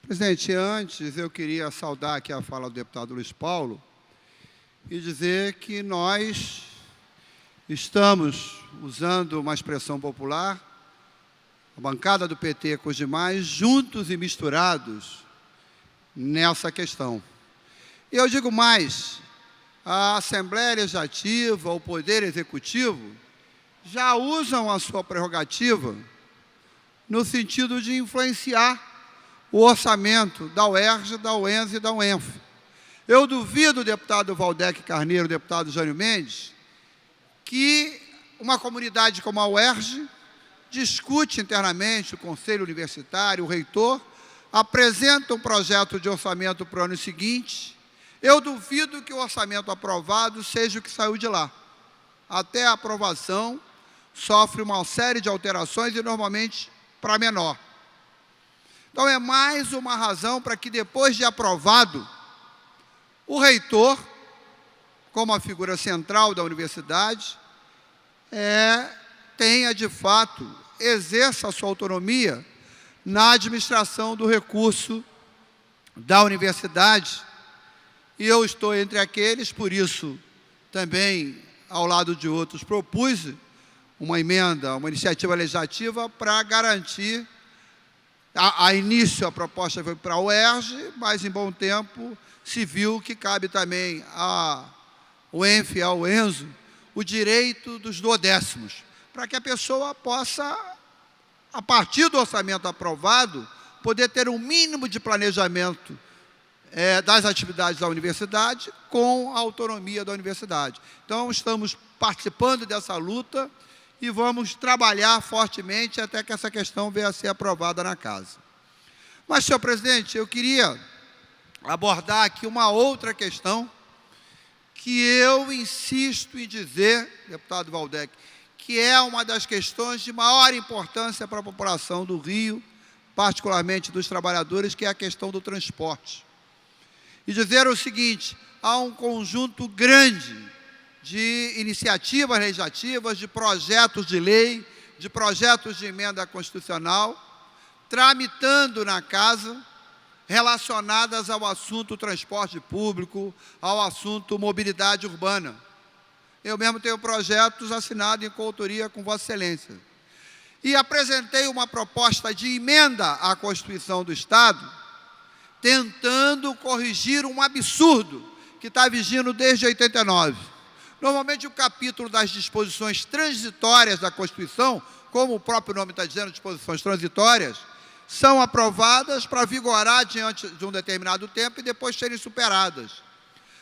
Presidente, antes eu queria saudar aqui a fala do deputado Luiz Paulo e dizer que nós estamos usando uma expressão popular, a bancada do PT com os demais, juntos e misturados nessa questão. E eu digo mais, a Assembleia Legislativa, o Poder Executivo, já usam a sua prerrogativa no sentido de influenciar o orçamento da UERJ, da UENS e da UENF. Eu duvido, deputado Valdec Carneiro, deputado Jânio Mendes, que uma comunidade como a UERJ discute internamente o Conselho Universitário, o reitor, apresenta um projeto de orçamento para o ano seguinte. Eu duvido que o orçamento aprovado seja o que saiu de lá. Até a aprovação sofre uma série de alterações e normalmente para menor. Então é mais uma razão para que depois de aprovado, o reitor, como a figura central da universidade, tenha de fato, exerça a sua autonomia na administração do recurso da universidade. E eu estou entre aqueles, por isso também, ao lado de outros, propus uma emenda, uma iniciativa legislativa para garantir, a início a proposta foi para a UERJ, mas em bom tempo se viu que cabe também à UENF e ao ENSO o direito dos duodécimos, para que a pessoa possa, a partir do orçamento aprovado, poder ter um mínimo de planejamento das atividades da universidade com a autonomia da universidade. Então, estamos participando dessa luta e vamos trabalhar fortemente até que essa questão venha a ser aprovada na casa. Mas, senhor presidente, eu queria abordar aqui uma outra questão que eu insisto em dizer, deputado Valdec, que é uma das questões de maior importância para a população do Rio, particularmente dos trabalhadores, que é a questão do transporte. E dizer o seguinte, há um conjunto grande de iniciativas legislativas, de projetos de lei, de projetos de emenda constitucional, tramitando na casa, relacionadas ao assunto transporte público, ao assunto mobilidade urbana. Eu mesmo tenho projetos assinados em coautoria com Vossa Excelência. E apresentei uma proposta de emenda à Constituição do Estado, tentando corrigir um absurdo que está vigindo desde 89. Normalmente, o capítulo das disposições transitórias da Constituição, como o próprio nome está dizendo, disposições transitórias, são aprovadas para vigorar diante de um determinado tempo e depois serem superadas.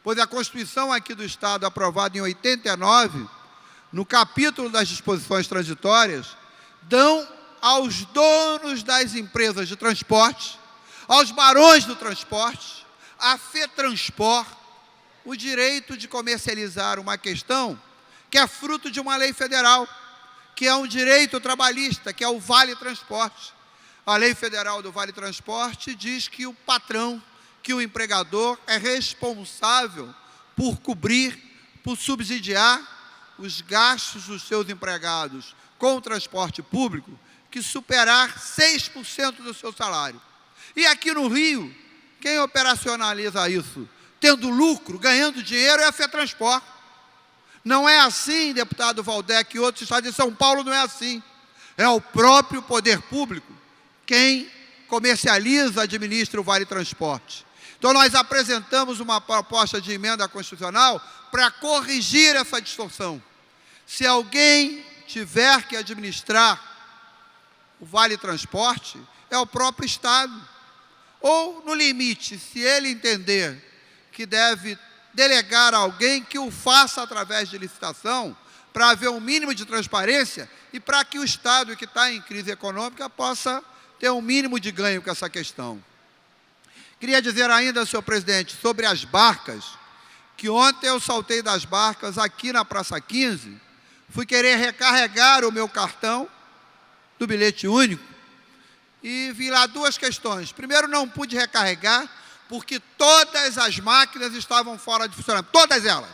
Pois a Constituição aqui do Estado, aprovada em 89, no capítulo das disposições transitórias, dão aos donos das empresas de transporte, aos barões do transporte, à FETranspor, o direito de comercializar uma questão que é fruto de uma lei federal, que é um direito trabalhista, que é o Vale Transporte. A lei federal do Vale Transporte diz que o patrão, que o empregador é responsável por cobrir, por subsidiar os gastos dos seus empregados com o transporte público, que superar 6% do seu salário. E aqui no Rio, quem operacionaliza isso, tendo lucro, ganhando dinheiro, é a FETranspor. Não é assim, deputado Valdec e outros estados de São Paulo, não é assim. É o próprio poder público quem comercializa, administra o Vale Transporte. Então, nós apresentamos uma proposta de emenda constitucional para corrigir essa distorção. Se alguém tiver que administrar o Vale Transporte, é o próprio Estado. Ou, no limite, se ele entender que deve delegar a alguém que o faça através de licitação, para haver um mínimo de transparência e para que o Estado, que está em crise econômica, possa ter um mínimo de ganho com essa questão. Queria dizer ainda, senhor presidente, sobre as barcas, que ontem eu saltei das barcas aqui na Praça 15, fui querer recarregar o meu cartão do bilhete único e vi lá duas questões. Primeiro, não pude recarregar porque todas as máquinas estavam fora de funcionamento, todas elas.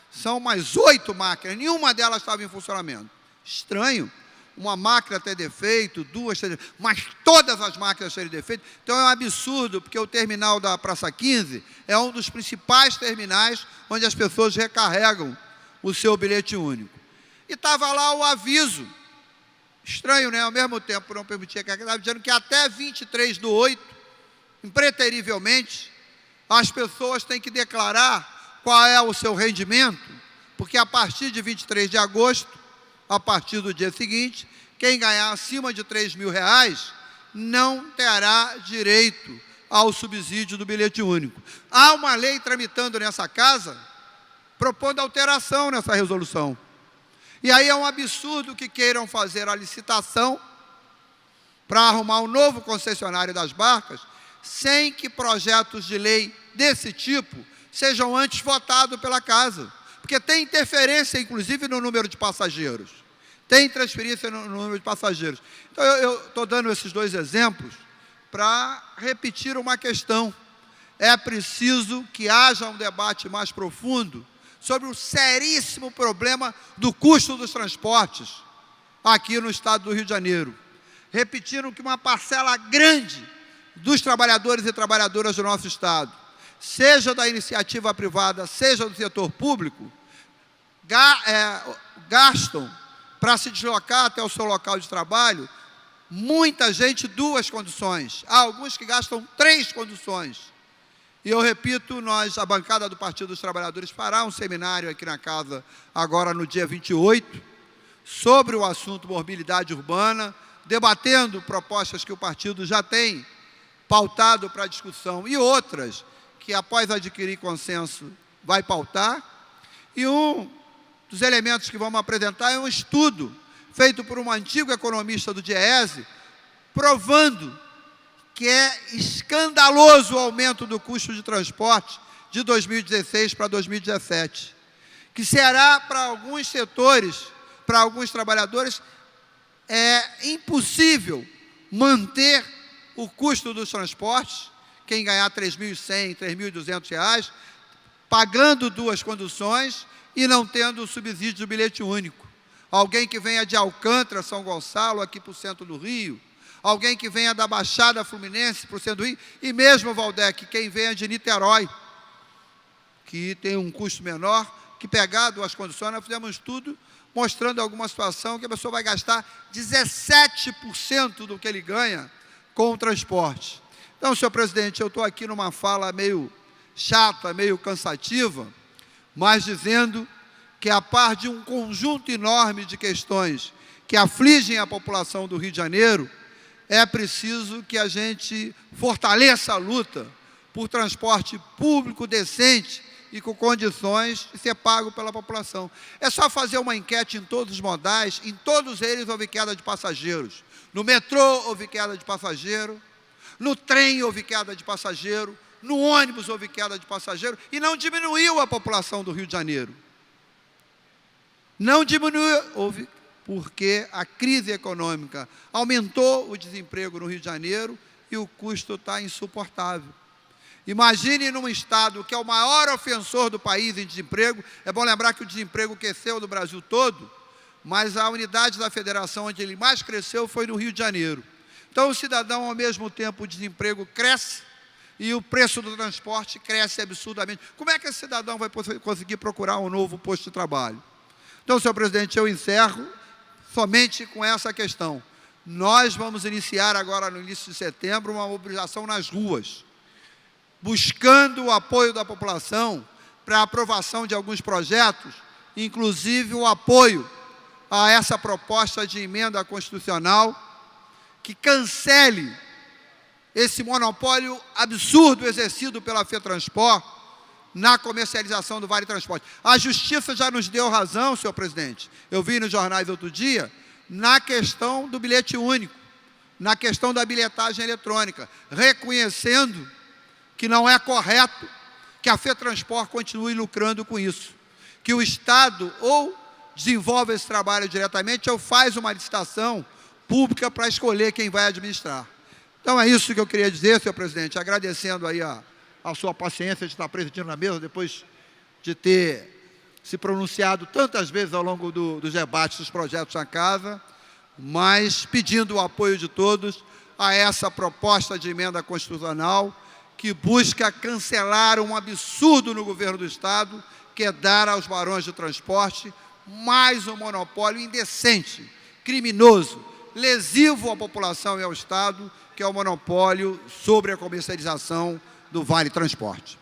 São mais 8 máquinas, nenhuma delas estava em funcionamento. Estranho, uma máquina ter defeito, duas ter defeito, mas todas as máquinas terem defeito. Então é um absurdo, porque o terminal da Praça 15 é um dos principais terminais onde as pessoas recarregam o seu bilhete único. E estava lá o aviso, estranho, né? Ao mesmo tempo não permitia que estava dizendo que até 23/8, impreterivelmente, as pessoas têm que declarar qual é o seu rendimento, porque a partir de 23 de agosto, a partir do dia seguinte, quem ganhar acima de R$3.000 não terá direito ao subsídio do bilhete único. Há uma lei tramitando nessa casa, propondo alteração nessa resolução. E aí é um absurdo que queiram fazer a licitação para arrumar um novo concessionário das barcas, sem que projetos de lei desse tipo sejam antes votados pela casa. Porque tem interferência, inclusive, no número de passageiros. Tem transferência no número de passageiros. Então, eu estou dando esses dois exemplos para repetir uma questão. É preciso que haja um debate mais profundo sobre o seríssimo problema do custo dos transportes aqui no estado do Rio de Janeiro. Repetiram que uma parcela grande dos trabalhadores e trabalhadoras do nosso estado, seja da iniciativa privada, seja do setor público, gastam para se deslocar até o seu local de trabalho, muita gente, 2 conduções. Há alguns que gastam 3 conduções. E eu repito, a bancada do Partido dos Trabalhadores fará um seminário aqui na casa, agora no dia 28, sobre o assunto mobilidade urbana, debatendo propostas que o partido já tem pautado para discussão e outras que, após adquirir consenso, vai pautar. E um dos elementos que vamos apresentar é um estudo feito por um antigo economista do DIEESE, provando que é escandaloso o aumento do custo de transporte de 2016 para 2017, que será para alguns setores, para alguns trabalhadores, impossível manter o custo dos transportes, quem ganhar R$3.100, R$3.200, pagando 2 conduções e não tendo o subsídio do bilhete único. Alguém que venha de Alcântara, São Gonçalo, aqui para o centro do Rio, alguém que venha da Baixada Fluminense para o centro do Rio, e mesmo, Valdec, quem venha de Niterói, que tem um custo menor, que pegar 2 conduções. Nós fizemos um estudo mostrando alguma situação que a pessoa vai gastar 17% do que ele ganha com o transporte. Então, senhor presidente, eu estou aqui numa fala meio chata, meio cansativa, mas dizendo que, a par de um conjunto enorme de questões que afligem a população do Rio de Janeiro, é preciso que a gente fortaleça a luta por transporte público decente e com condições de ser pago pela população. É só fazer uma enquete em todos os modais, em todos eles houve queda de passageiros. No metrô houve queda de passageiro, no trem houve queda de passageiro, no ônibus houve queda de passageiro, e não diminuiu a população do Rio de Janeiro. Não diminuiu, porque a crise econômica aumentou o desemprego no Rio de Janeiro e o custo está insuportável. Imagine num estado que é o maior ofensor do país em desemprego. É bom lembrar que o desemprego cresceu no Brasil todo, mas a unidade da federação onde ele mais cresceu foi no Rio de Janeiro. Então, o cidadão, ao mesmo tempo, o desemprego cresce e o preço do transporte cresce absurdamente. Como é que esse cidadão vai conseguir procurar um novo posto de trabalho? Então, senhor presidente, eu encerro somente com essa questão. Nós vamos iniciar agora, no início de setembro, uma mobilização nas ruas, buscando o apoio da população para a aprovação de alguns projetos, inclusive o apoio a essa proposta de emenda constitucional que cancele esse monopólio absurdo exercido pela FETransport na comercialização do Vale Transporte. A Justiça já nos deu razão, senhor presidente. Eu vi nos jornais outro dia, na questão do bilhete único, na questão da bilhetagem eletrônica, reconhecendo que não é correto que a FETransport continue lucrando com isso, que o Estado ou desenvolve esse trabalho diretamente ou faz uma licitação pública para escolher quem vai administrar. Então, é isso que eu queria dizer, senhor presidente, agradecendo aí a sua paciência de estar presidindo na mesa, depois de ter se pronunciado tantas vezes ao longo dos debates dos projetos na casa, mas pedindo o apoio de todos a essa proposta de emenda constitucional que busca cancelar um absurdo no governo do Estado, que é dar aos barões de transporte mais um monopólio indecente, criminoso, lesivo à população e ao Estado, que é o monopólio sobre a comercialização do Vale Transporte.